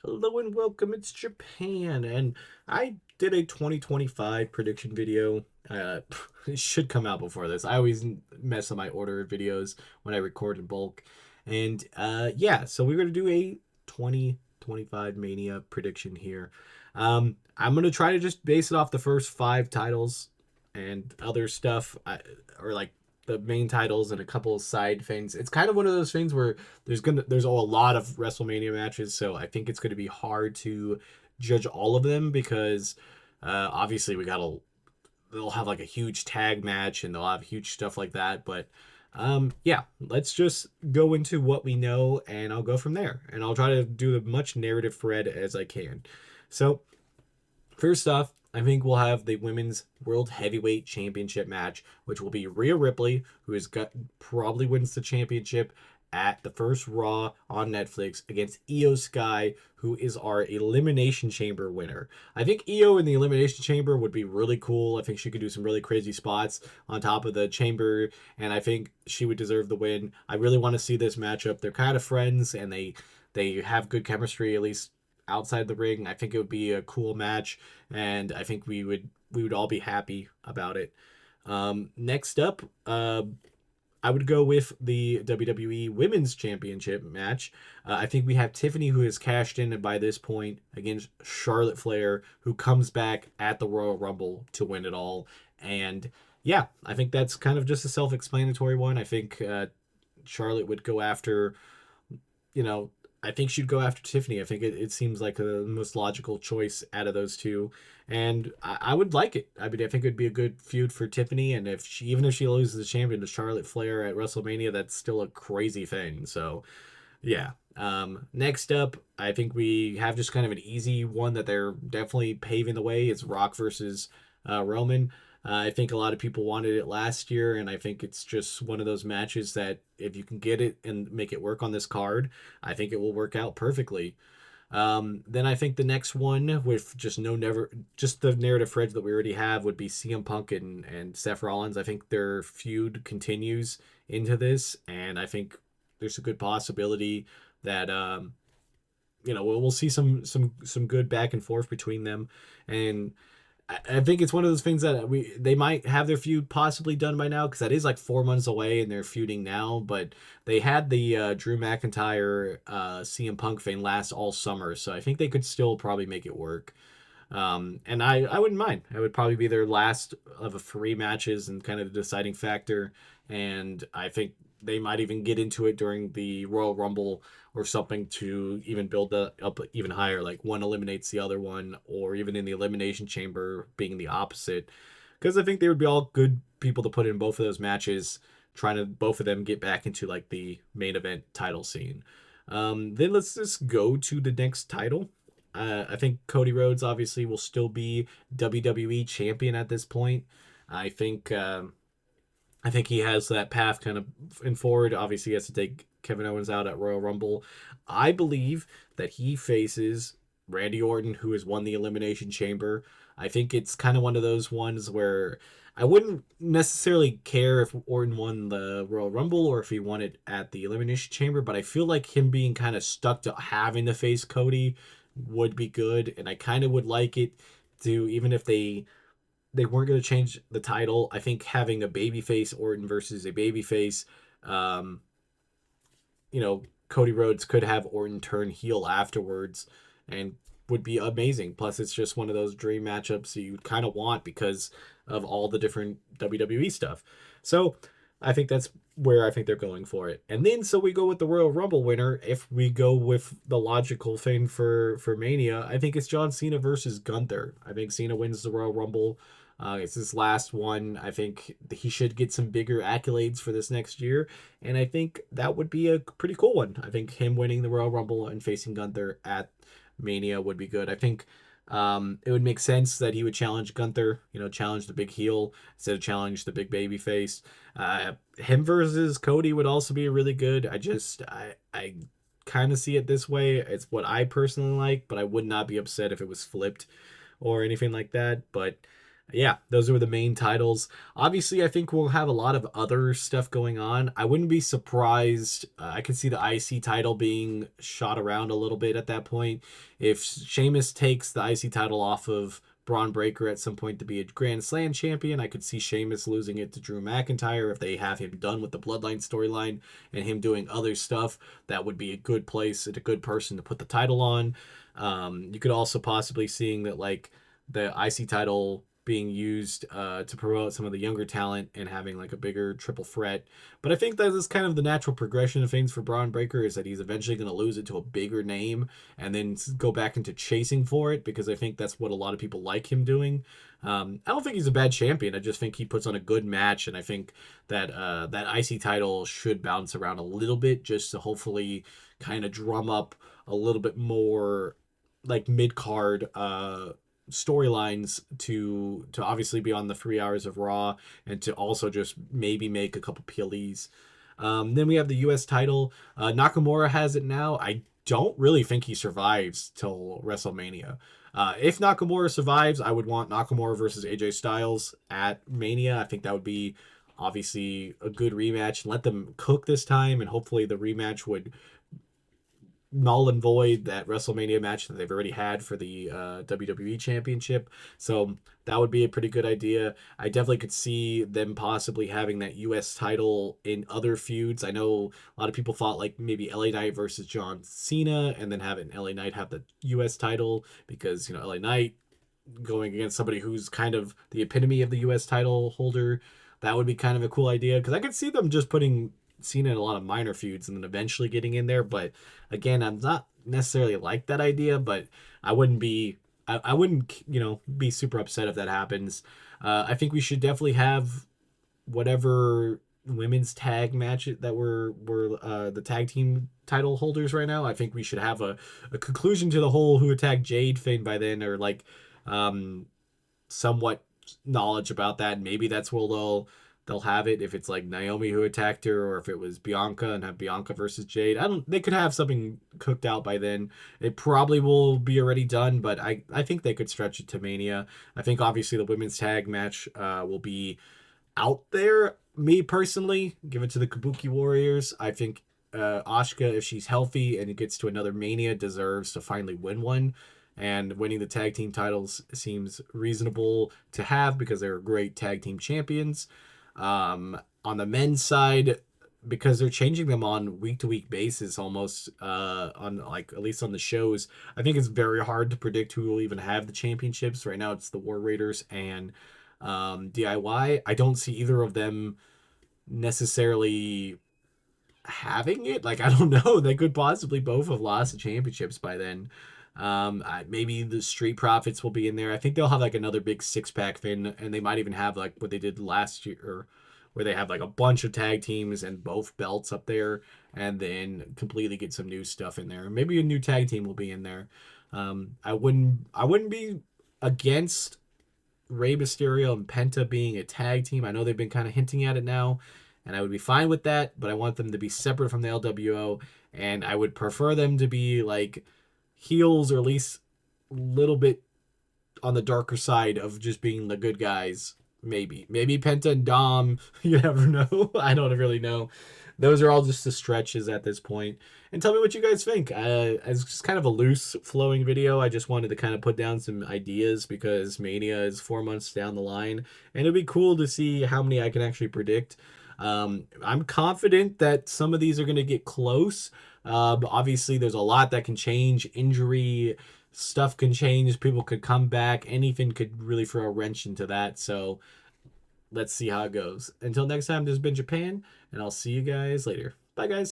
Hello and welcome, it's Japan, and I did a 2025 prediction video. It should come out before this. I always mess up my order of videos when I record in bulk. And yeah, so we're going to do a 2025 Mania prediction here. I'm going to try to just base it off the first five titles and other stuff, or like the main titles and a couple of side things. It's kind of one of those things where there's a lot of WrestleMania matches, so I think it's gonna be hard to judge all of them because obviously they'll have like a huge tag match and they'll have huge stuff like that. But yeah, let's just go into what we know and I'll go from there. And I'll try to do the much narrative thread as I can. So first off, I think we'll have the Women's World Heavyweight Championship match, which will be Rhea Ripley, who probably wins the championship at the first Raw on Netflix against Io Sky, who is our Elimination Chamber winner. I think Io in the Elimination Chamber would be really cool. I think she could do some really crazy spots on top of the chamber, and I think she would deserve the win. I really want to see this matchup. They're kind of friends, and they have good chemistry, at least outside the ring. I think it would be a cool match, and I think we would all be happy about it. Next up, I would go with the WWE Women's Championship match. I think we have Tiffany, who has cashed in by this point, against Charlotte Flair, who comes back at the Royal Rumble to win it all. And yeah, I think that's kind of just a self-explanatory one. I think Charlotte would go after, you know, I think she'd go after Tiffany. I think it seems like the most logical choice out of those two, and I would like it. I mean, I think it'd be a good feud for Tiffany, and even if she loses the champion to Charlotte Flair at WrestleMania, that's still a crazy thing. So, yeah. Next up, I think we have just kind of an easy one that they're definitely paving the way. It's Rock versus Roman. I think a lot of people wanted it last year, and I think it's just one of those matches that if you can get it and make it work on this card, I think it will work out perfectly. Then I think the next one with just the narrative threads that we already have would be CM Punk and Seth Rollins. I think their feud continues into this, and I think there's a good possibility that we'll see some good back and forth between them, and I think it's one of those things that they might have their feud possibly done by now because that is like 4 months away and they're feuding now. But they had the Drew McIntyre CM Punk thing last all summer, so I think they could still probably make it work. And I wouldn't mind. It would probably be their last of a three matches and kind of the deciding factor. And I think they might even get into it during the Royal Rumble or something to even build that up even higher. Like one eliminates the other one, or even in the Elimination Chamber being the opposite. Because I think they would be all good people to put in both of those matches, trying to both of them get back into like the main event title scene. Then let's just go to the next title. I think Cody Rhodes obviously will still be WWE champion at this point. I think I think he has that path kind of in forward. Obviously, he has to take Kevin Owens out at Royal Rumble. I believe that he faces Randy Orton, who has won the Elimination Chamber. I think it's kind of one of those ones where I wouldn't necessarily care if Orton won the Royal Rumble or if he won it at the Elimination Chamber, but I feel like him being kind of stuck to having to face Cody would be good, and I kind of would like it to, even if they weren't going to change the title. I think having a babyface Orton versus a babyface, um, Cody Rhodes could have Orton turn heel afterwards and would be amazing. Plus, it's just one of those dream matchups you kind of want because of all the different WWE stuff. So I think that's where I think they're going for it. And then so we go with the Royal Rumble winner. If we go with the logical thing for Mania, I think it's John Cena versus Gunther. I think Cena wins the Royal Rumble. It's his last one. I think he should get some bigger accolades for this next year, and I think that would be a pretty cool one. I think him winning the Royal Rumble and facing Gunther at Mania would be good. I think it would make sense that he would challenge Gunther, challenge the big heel instead of challenge the big baby face. Him versus Cody would also be really good. I kind of see it this way. It's what I personally like, but I would not be upset if it was flipped or anything like that. But Yeah, those were the main titles. Obviously, I think we'll have a lot of other stuff going on. I wouldn't be surprised. I could see the IC title being shot around a little bit at that point. If Sheamus takes the IC title off of Braun Breaker at some point to be a Grand Slam champion, I could see Sheamus losing it to Drew McIntyre if they have him done with the Bloodline storyline and him doing other stuff. That would be a good place and a good person to put the title on. You could also possibly seeing that like the IC title being used to promote some of the younger talent and having like a bigger triple threat. But I think that is kind of the natural progression of things for Braun Breaker is that he's eventually going to lose it to a bigger name and then go back into chasing for it because I think that's what a lot of people like him doing. I don't think he's a bad champion. I just think he puts on a good match, and I think that that IC title should bounce around a little bit just to hopefully kind of drum up a little bit more like mid card storylines to obviously be on the 3 hours of Raw and to also just maybe make a couple PLEs. Then we have the U.S. title. Nakamura has it now. I don't really think he survives till WrestleMania. If Nakamura survives, I would want Nakamura versus AJ Styles at Mania. I think that would be obviously a good rematch. Let them cook this time, and hopefully the rematch would null and void that WrestleMania match that they've already had for the WWE Championship. So that would be a pretty good idea. I definitely could see them possibly having that US title in other feuds. I know a lot of people thought like maybe LA Knight versus John Cena and then having LA Knight have the US title because, you know, LA Knight going against somebody who's kind of the epitome of the US title holder. That would be kind of a cool idea because I could see them just putting Cena in a lot of minor feuds and then eventually getting in there. But again, I'm not necessarily like that idea, but I wouldn't be. I wouldn't, you know, be super upset if that happens. I think we should definitely have whatever women's tag match that were the tag team title holders right now. I think we should have a conclusion to the whole who attacked Jade thing by then, or like um, somewhat knowledge about that. Maybe that's where they'll have it if it's like Naomi who attacked her, or if it was Bianca and have Bianca versus Jade. I don't. They could have something cooked out by then. It probably will be already done, but I think they could stretch it to Mania. I think obviously the women's tag match will be out there. Me personally, give it to the Kabuki Warriors. I think Asuka, if she's healthy and it gets to another Mania, deserves to finally win one. And winning the tag team titles seems reasonable to have because they're great tag team champions. On the men's side, because they're changing them on week to week basis almost on like at least on the shows, I think it's very hard to predict who will even have the championships. Right now it's the War Raiders and DIY. I don't see either of them necessarily having it. Like, I don't know. They could possibly both have lost the championships by then. Maybe the Street Profits will be in there. I think they'll have like another big 6 pack fin, and they might even have like what they did last year, where they have like a bunch of tag teams and both belts up there, and then completely get some new stuff in there. Maybe a new tag team will be in there. I wouldn't be against Rey Mysterio and Penta being a tag team. I know they've been kind of hinting at it now, and I would be fine with that, but I want them to be separate from the LWO, and I would prefer them to be like heels or at least a little bit on the darker side of just being the good guys. Maybe Penta and Dom. You never know. I don't really know. Those are all just the stretches at this point. And tell me what you guys think. It's just kind of a loose flowing video. I just wanted to kind of put down some ideas because Mania is 4 months down the line, and it'd be cool to see how many I can actually predict. I'm confident that some of these are going to get close. But obviously, there's a lot that can change. Injury stuff can change. People could come back. Anything could really throw a wrench into that. So let's see how it goes. Until next time, this has been Japan, and I'll see you guys later. Bye, guys.